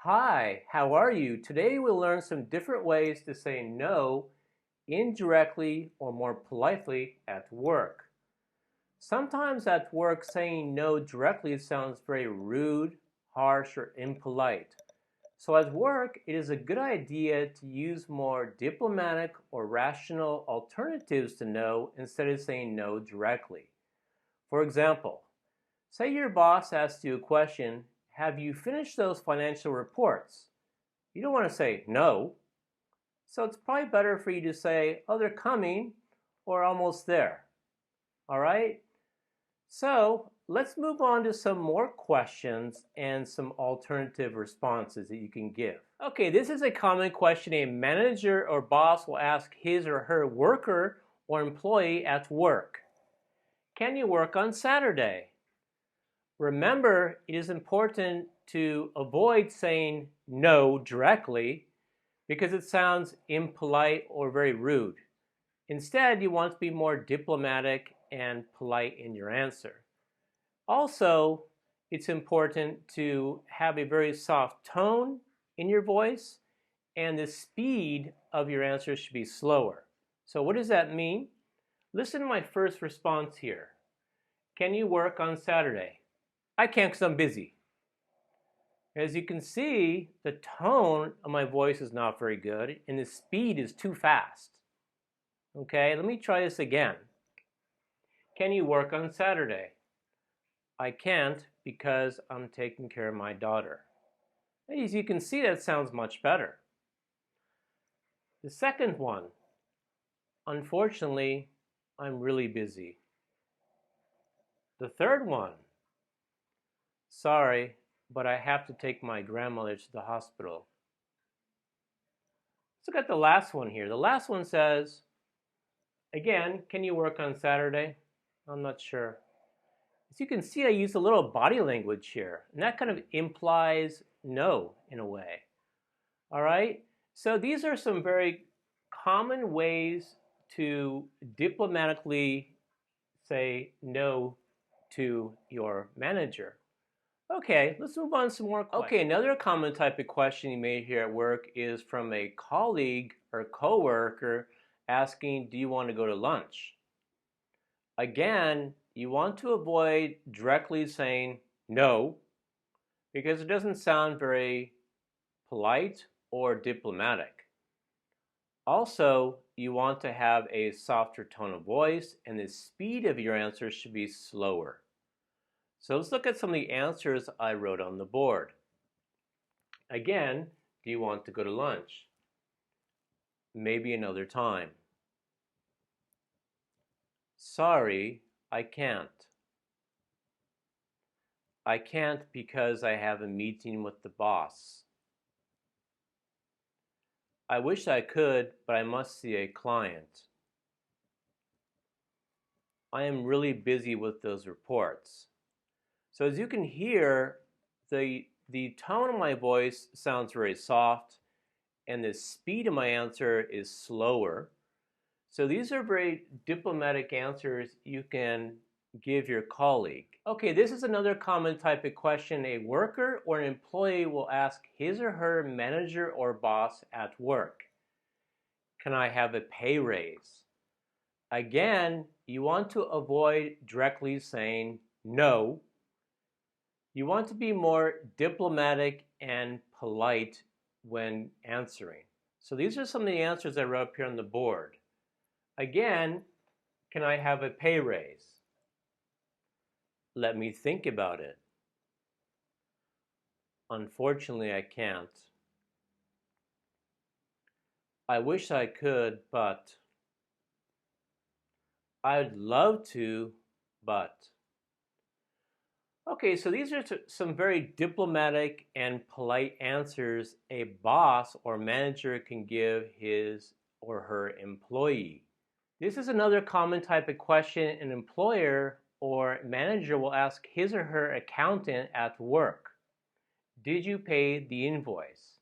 Hi, how are you? Today we'll learn some different ways to say no indirectly or more politely at work. Sometimes at work saying no directly sounds very rude, harsh, or impolite. So at work, it is a good idea to use more diplomatic or rational alternatives to no instead of saying no directly. For example, say your boss asks you a question, "Have you finished those financial reports?" You don't want to say no, so it's probably better for you to say, "Oh, they're coming," or "almost there." All right? So let's move on to some more questions and some alternative responses that you can give. Okay, this is a common question a manager or boss will ask his or her worker or employee at work. Can you work on Saturday? Remember, it is important to avoid saying no directly because it sounds impolite or very rude. Instead, you want to be more diplomatic and polite in your answer. Also, it's important to have a very soft tone in your voice, and the speed of your answer should be slower. So what does that mean? Listen to my first response here. Can you work on Saturday? I can't because I'm busy. As you can see, the tone of my voice is not very good and the speed is too fast. Okay, let me try this again. Can you work on Saturday? I can't because I'm taking care of my daughter. As you can see, that sounds much better. The second one, unfortunately, I'm really busy. The third one, sorry, but I have to take my grandmother to the hospital. Let's look at the last one here. The last one says, again, can you work on Saturday? I'm not sure. As you can see, I use a little body language here, and that kind of implies no in a way. All right? So these are some very common ways to diplomatically say no to your manager. Okay, let's move on to some more questions. Okay, another common type of question you may hear at work is from a colleague or coworker asking, do you want to go to lunch? Again, you want to avoid directly saying no because it doesn't sound very polite or diplomatic. Also, you want to have a softer tone of voice and the speed of your answer should be slower. So let's look at some of the answers I wrote on the board. Again, do you want to go to lunch? Maybe another time. Sorry, I can't. I can't because I have a meeting with the boss. I wish I could, but I must see a client. I am really busy with those reports. So as you can hear, the tone of my voice sounds very soft and the speed of my answer is slower. So these are very diplomatic answers you can give your colleague. Okay, this is another common type of question a worker or an employee will ask his or her manager or boss at work. Can I have a pay raise? Again, you want to avoid directly saying no. You want to be more diplomatic and polite when answering. So these are some of the answers I wrote up here on the board. Again, can I have a pay raise? Let me think about it. Unfortunately, I can't. I wish I could, but I'd love to, but. Okay, so these are some very diplomatic and polite answers a boss or manager can give his or her employee. This is another common type of question an employer or manager will ask his or her accountant at work. Did you pay the invoice?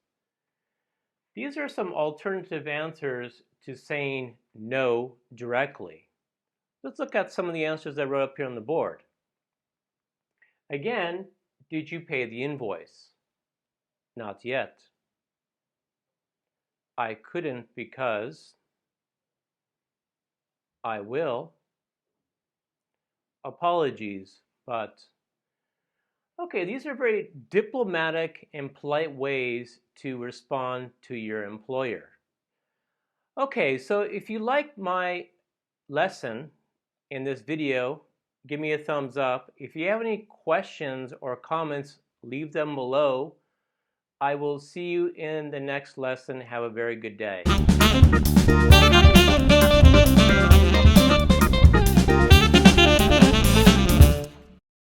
These are some alternative answers to saying no directly. Let's look at some of the answers I wrote up here on the board. Again, did you pay the invoice? Not yet. I couldn't because. I will. Apologies, but. Okay, these are very diplomatic and polite ways to respond to your employer. Okay, so if you liked my lesson in this video, give me a thumbs up. If you have any questions or comments, leave them below. I will see you in the next lesson. Have a very good day.